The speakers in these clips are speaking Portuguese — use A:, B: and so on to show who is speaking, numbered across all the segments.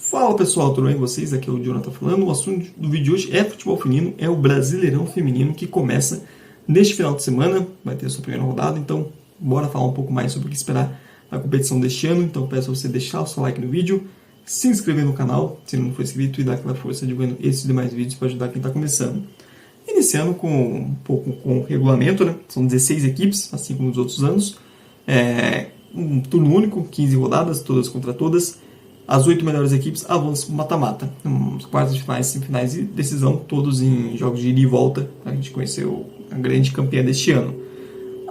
A: Fala pessoal, tudo bem com vocês? Aqui é o Jonathan falando. O assunto do vídeo de hoje é futebol feminino, é o Brasileirão Feminino que começa neste final de semana, vai ter a sua primeira rodada, então bora falar um pouco mais sobre o que esperar da competição deste ano. Então peço a você deixar o seu like no vídeo, se inscrever no canal, se não for inscrito, e dar aquela força divulgando esses e demais vídeos para ajudar quem está começando. Iniciando com um pouco com o regulamento, né? São 16 equipes, assim como nos outros anos. Um turno único, 15 rodadas, todas contra todas. As 8 melhores equipes avançam para o mata-mata. Os quartos de finais, semifinais e decisão, todos em jogos de ida e volta. A gente conheceu a grande campeã deste ano.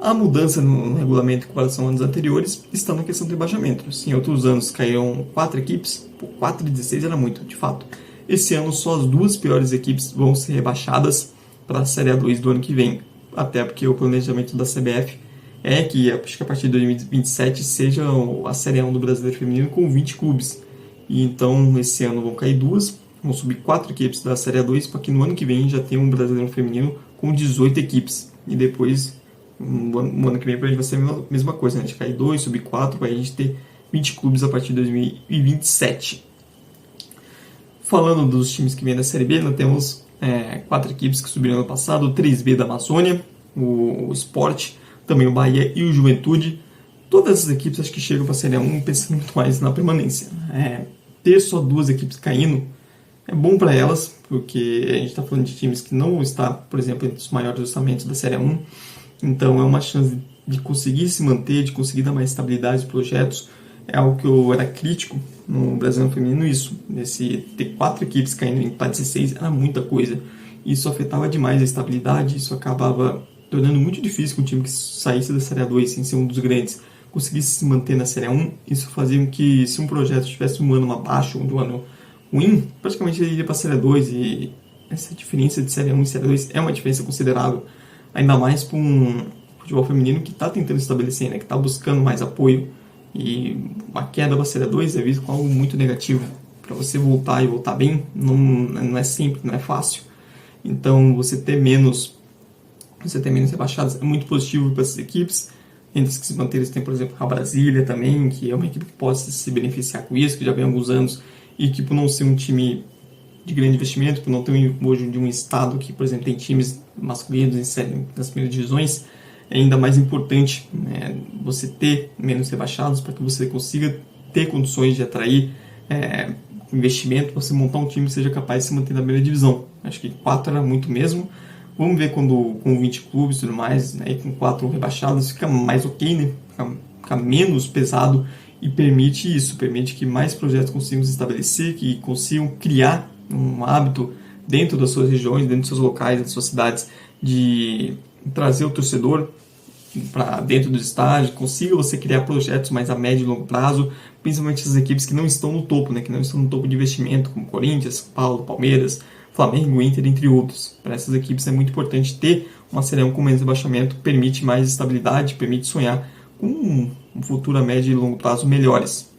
A: A mudança no regulamento em comparação a anos anteriores está na questão do rebaixamento. Se em outros anos caíram 4 equipes, 4 de 16 era muito, de fato. Esse ano só as 2 piores equipes vão ser rebaixadas para a Série A2 do ano que vem. Até porque o planejamento da CBF é que, acho que a partir de 2027 seja a Série A1 do Brasileiro Feminino com 20 clubes. E então esse ano vão cair 2, vão subir 4 equipes da Série A2 para que no ano que vem já tenha um Brasileiro Feminino com 18 equipes. E depois, no ano que vem, para a gente vai ser a mesma coisa, né? A gente cair 2, subir 4, para a gente ter 20 clubes a partir de 2027. Falando dos times que vêm da Série B, nós temos 4 equipes que subiram ano passado: o 3B da Amazônia, o Sport, também o Bahia e o Juventude. Todas as equipes acho que chegam para a Série A1 pensando muito mais na permanência. Ter só 2 equipes caindo é bom para elas, porque a gente está falando de times que não estão, por exemplo, entre os maiores orçamentos da Série A1. Então é uma chance de conseguir se manter, de conseguir dar mais estabilidade aos projetos. É algo que eu era crítico no Brasileirão Feminino, isso. Ter 4 equipes caindo em 16 era muita coisa. Isso afetava demais a estabilidade, isso acabava tornando muito difícil que um time que saísse da Série A2 sem ser um dos grandes conseguisse se manter na Série A1. Isso fazia com que, se um projeto tivesse um ano abaixo, um ano ruim, praticamente ele iria para a Série A2, e essa diferença de Série A1 e Série A2 é uma diferença considerável, ainda mais para um futebol feminino que está tentando estabelecer, né, que está buscando mais apoio, e uma queda para a Série A2 é visto como algo muito negativo. Para você voltar e voltar bem, não é simples, não é fácil. Então, você ter menos rebaixados é muito positivo para essas equipes. Entre as que se manterem, tem, por exemplo, a Brasília também, que é uma equipe que pode se beneficiar com isso, que já vem há alguns anos, e que por não ser um time de grande investimento, por não ter hoje de um estado que, por exemplo, tem times masculinos nas primeiras divisões, é ainda mais importante, né, você ter menos rebaixados para que você consiga ter condições de atrair investimento, para você montar um time que seja capaz de se manter na primeira divisão. Acho que 4 era muito mesmo. Vamos ver quando com 20 clubes e tudo mais, né, e com 4 rebaixados, fica mais ok, né? Fica menos pesado, e permite que mais projetos consigam se estabelecer, que consigam criar um hábito dentro das suas regiões, dentro dos seus locais, das suas cidades, de trazer o torcedor para dentro do estádio, consiga você criar projetos mais a médio e longo prazo, principalmente as equipes que não estão no topo, né, que não estão no topo de investimento, como Corinthians, São Paulo, Palmeiras, Flamengo, Inter, entre outros. Para essas equipes é muito importante ter uma Série A1 com menos rebaixamento, permite mais estabilidade, permite sonhar com um futuro a médio e longo prazo melhores.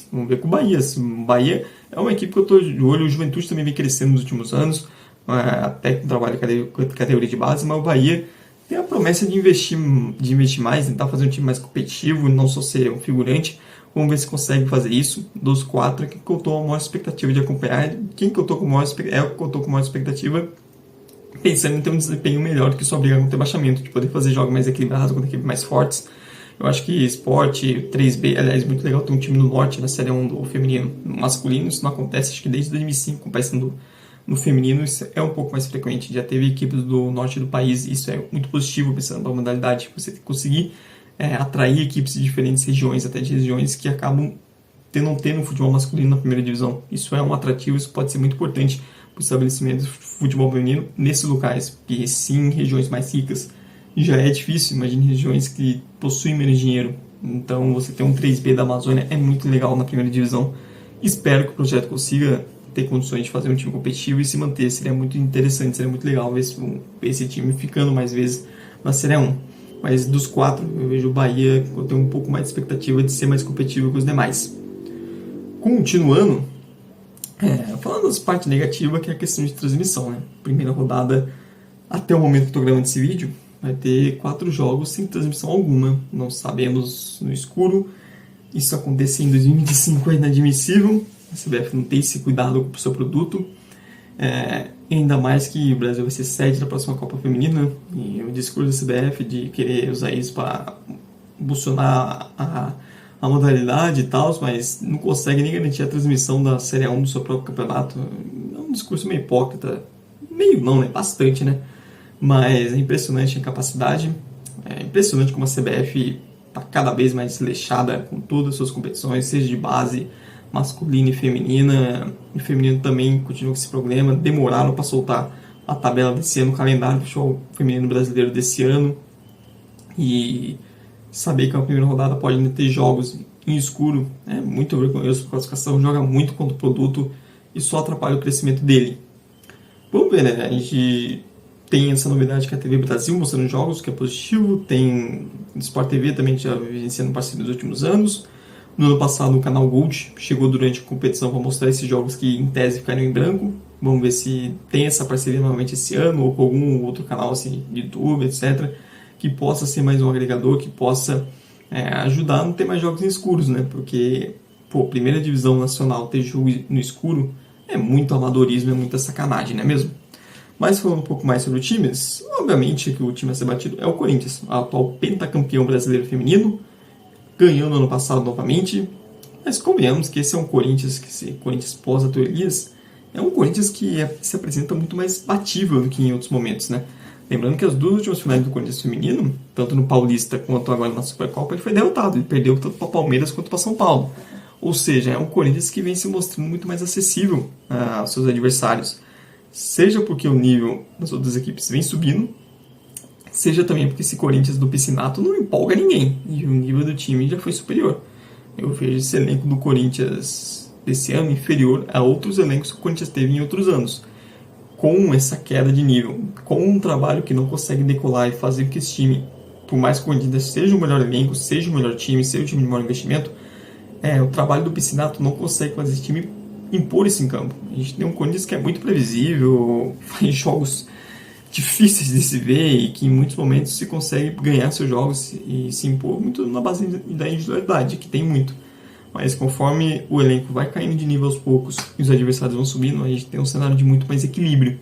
A: Vamos ver com o Bahia. O Bahia é uma equipe que eu estou de olho, o Juventude também vem crescendo nos últimos anos, até com trabalho com categoria de base, mas o Bahia tem a promessa de investir mais, tentar fazer um time mais competitivo, não só ser um figurante. Vamos ver se consegue fazer isso. Dos 4, quem que eu estou com a maior expectativa de acompanhar, quem que eu estou com a maior expectativa, pensando em ter um desempenho melhor do que só brigar contra o rebaixamento, de poder fazer jogos mais equilibrados, contra equipes mais fortes. Eu acho que Sport, 3B, aliás, muito legal ter um time no norte na Série 1 do feminino. No masculino isso não acontece, acho que desde 2005, pensando no feminino, isso é um pouco mais frequente. Já teve equipes do norte do país, isso é muito positivo, pensando na modalidade, você conseguir atrair equipes de diferentes regiões, até de regiões que acabam não tendo um futebol masculino na primeira divisão. Isso é um atrativo, isso pode ser muito importante para o estabelecimento do futebol feminino nesses locais, porque sim, regiões mais ricas já é difícil, imagine regiões que possuem menos dinheiro. Então você ter um 3B da Amazônia é muito legal na primeira divisão. Espero que o projeto consiga ter condições de fazer um time competitivo e se manter. Seria muito interessante, seria muito legal ver esse time ficando mais vezes na Série 1. Mas dos 4, eu vejo o Bahia, eu tenho um pouco mais de expectativa de ser mais competitivo que os demais. Continuando, falando das partes negativas, que é a questão de transmissão, né? Primeira rodada, até o momento que estou gravando esse vídeo, vai ter 4 jogos sem transmissão alguma. Não sabemos no escuro. Isso acontecer em 2025 é inadmissível. A CBF não tem esse cuidado com o seu produto. Ainda mais que o Brasil vai ser sede da próxima Copa Feminina, e o discurso da CBF de querer usar isso para impulsionar a modalidade e tal, mas não consegue nem garantir a transmissão da Série A1 do seu próprio campeonato. É um discurso meio hipócrita, meio não, né? Bastante, né? Mas é impressionante a capacidade, é impressionante como a CBF está cada vez mais desleixada com todas as suas competições, seja de base, masculina e feminina. E feminino também continua com esse problema. Demoraram para soltar a tabela desse ano, o calendário do futebol feminino brasileiro desse ano. E saber que a primeira rodada pode ainda ter jogos em escuro é muito vergonhoso. A classificação joga muito contra o produto e só atrapalha o crescimento dele. Vamos ver, né? A gente tem essa novidade que a TV Brasil mostrando jogos, que é positivo. Tem Sport TV também já vivenciando parceria nos últimos anos. No ano passado, o canal Gold chegou durante a competição para mostrar esses jogos que, em tese, ficaram em branco. Vamos ver se tem essa parceria novamente esse ano, ou com algum outro canal assim, de YouTube, etc., que possa ser mais um agregador, que possa ajudar a não ter mais jogos em escuros, né? Porque, primeira divisão nacional ter jogo no escuro é muito amadorismo, é muita sacanagem, não é mesmo? Mas falando um pouco mais sobre os times, obviamente que o time a ser batido é o Corinthians, o atual pentacampeão brasileiro feminino, ganhou no ano passado novamente, mas convenhamos que esse é um Corinthians, que esse Corinthians pós-Arthur Elias, é um Corinthians que se apresenta muito mais batível do que em outros momentos, né? Lembrando que as duas últimas finais do Corinthians feminino, tanto no Paulista quanto agora na Supercopa, ele foi derrotado, ele perdeu tanto para o Palmeiras quanto para São Paulo. Ou seja, é um Corinthians que vem se mostrando muito mais acessível aos seus adversários, seja porque o nível das outras equipes vem subindo, seja também porque esse Corinthians do Piscinato não empolga ninguém, e o nível do time já foi superior. Eu vejo esse elenco do Corinthians desse ano inferior a outros elencos que o Corinthians teve em outros anos. Com essa queda de nível, com um trabalho que não consegue decolar e fazer com que esse time, por mais que o Corinthians seja o melhor elenco, seja o melhor time, seja o time de maior investimento, o trabalho do Piscinato não consegue fazer esse time impor isso em campo. A gente tem um Corinthians que é muito previsível, faz jogos difíceis de se ver e que em muitos momentos se consegue ganhar seus jogos e se impor muito na base da individualidade, que tem muito. Mas conforme o elenco vai caindo de nível aos poucos e os adversários vão subindo, a gente tem um cenário de muito mais equilíbrio.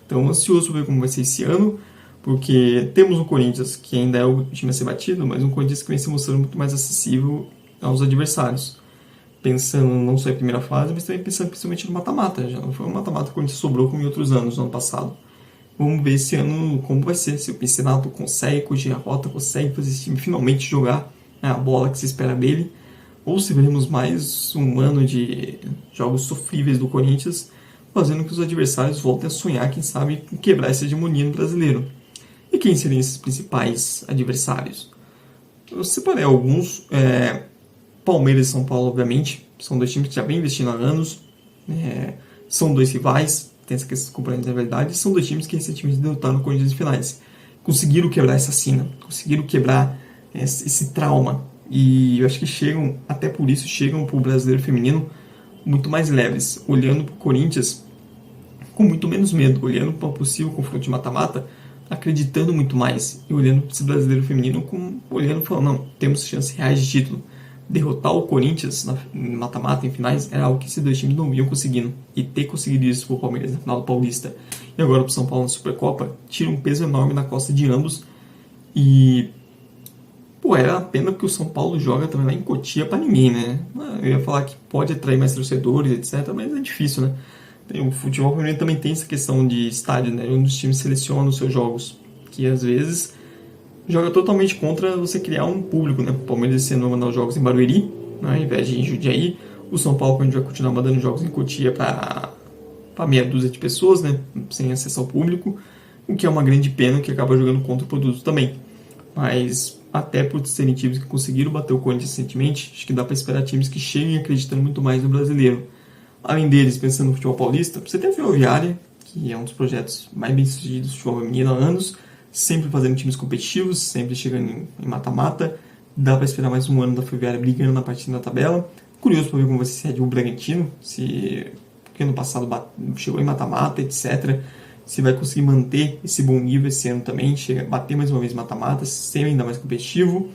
A: Então, ansioso para ver como vai ser esse ano, porque temos um Corinthians que ainda é o time a ser batido, mas um Corinthians que vem se mostrando muito mais acessível aos adversários. Pensando não só em primeira fase, mas também pensando principalmente no mata-mata. Já não foi um mata-mata que o Corinthians sobrou como em outros anos, no ano passado. Vamos ver esse ano como vai ser, se o Piscinato consegue corrigir a rota, consegue fazer esse time finalmente jogar a bola que se espera dele, ou se veremos mais um ano de jogos sofríveis do Corinthians, fazendo que os adversários voltem a sonhar, quem sabe, em quebrar essa hegemonia no brasileiro. E quem seriam esses principais adversários? Eu separei alguns. Palmeiras e São Paulo, obviamente, são dois times que já vêm investindo há anos, são dois rivais, tem essa questão de componentes da verdade, são dois times que recentemente derrotaram o Corinthians em finais. Conseguiram quebrar essa sina, conseguiram quebrar esse trauma, e eu acho que chegam, até por isso, chegam para o brasileiro feminino muito mais leves, olhando para o Corinthians com muito menos medo, olhando para o possível confronto de mata-mata, acreditando muito mais, e olhando para esse brasileiro feminino, olhando e falando, não, temos chances reais de título. Derrotar o Corinthians em mata-mata, em finais, era algo que esses dois times não iam conseguindo. E ter conseguido isso para o Palmeiras na final do Paulista e agora para o São Paulo na Supercopa, tira um peso enorme na costa de ambos. E era a pena que o São Paulo joga também lá em Cotia para ninguém, né? Eu ia falar que pode atrair mais torcedores, etc., mas é difícil, né? O futebol feminino também tem essa questão de estádio, né? Onde os times selecionam os seus jogos, que às vezes joga totalmente contra você criar um público, né? O Palmeiras esse ano vai mandar os jogos em Barueri, né? Ao invés de em Jundiaí. O São Paulo a gente vai continuar mandando jogos em Cotia para meia dúzia de pessoas, né? Sem acesso ao público, o que é uma grande pena, que acaba jogando contra o produto também. Mas até por serem times que conseguiram bater o Corinthians recentemente, acho que dá para esperar times que cheguem acreditando muito mais no brasileiro. Além deles, pensando no futebol paulista, você tem a Ferroviária, que é um dos projetos mais bem-sucedidos do futebol feminino há anos, sempre fazendo times competitivos, sempre chegando em mata-mata. Dá para esperar mais um ano da Ferroviária brigando na partida da tabela. Curioso para ver como vai ser o Bragantino, porque ano passado chegou em mata-mata, etc. Se vai conseguir manter esse bom nível esse ano também, bater mais uma vez mata-mata, ser ainda mais competitivo.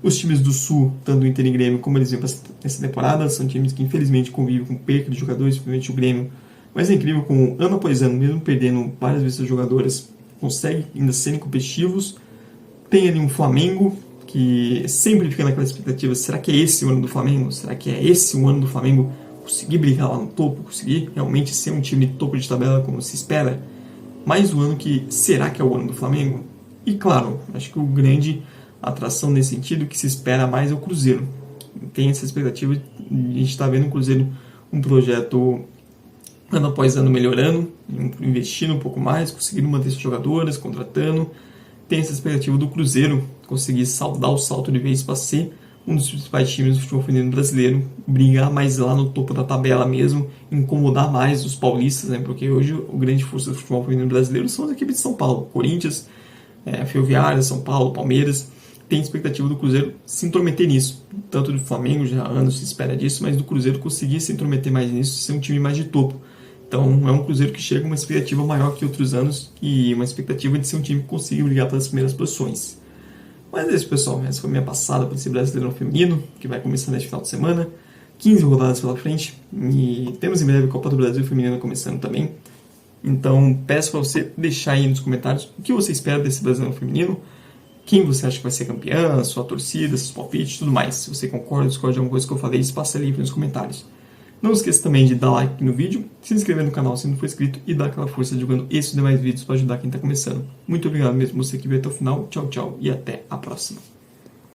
A: Os times do Sul, tanto o Inter e o Grêmio, como eles vêm para essa temporada, são times que infelizmente convivem com perca de jogadores, principalmente o Grêmio. Mas é incrível como ano após ano, mesmo perdendo várias vezes os jogadores, consegue ainda serem competitivos. Tem ali um Flamengo, que sempre fica naquela expectativa, será que é esse o ano do Flamengo? Será que é esse o ano do Flamengo conseguir brigar lá no topo, conseguir realmente ser um time de topo de tabela como se espera? Mais um ano que será que é o ano do Flamengo? E claro, acho que o grande atração nesse sentido que se espera mais é o Cruzeiro. Tem essa expectativa de a gente estar vendo o Cruzeiro um projeto ano após ano melhorando, investindo um pouco mais, conseguindo manter seus jogadores, contratando. Tem essa expectativa do Cruzeiro conseguir dar o salto de vez para ser um dos principais times do futebol feminino brasileiro, brigar mais lá no topo da tabela mesmo, incomodar mais os paulistas, né? Porque hoje o grande força do futebol feminino brasileiro são as equipes de São Paulo, Corinthians, Ferroviária, São Paulo, Palmeiras. Tem expectativa do Cruzeiro se intrometer nisso, tanto do Flamengo, já há anos se espera disso, mas do Cruzeiro conseguir se intrometer mais nisso, ser um time mais de topo. Então é um Cruzeiro que chega com uma expectativa maior que outros anos e uma expectativa de ser um time que consiga brigar pelas primeiras posições. Mas é isso, pessoal. Essa foi a minha passada por esse Brasileirão Feminino, que vai começar neste final de semana. 15 rodadas pela frente e temos em breve a Copa do Brasil Feminina começando também. Então peço para você deixar aí nos comentários o que você espera desse Brasileirão Feminino, quem você acha que vai ser campeã, sua torcida, seus palpites, tudo mais. Se você concorda, discorda de alguma coisa que eu falei, passa ali nos comentários. Não esqueça também de dar like no vídeo, se inscrever no canal se não for inscrito e dar aquela força divulgando esses e demais vídeos para ajudar quem está começando. Muito obrigado mesmo você que veio até o final. Tchau, tchau e até a próxima.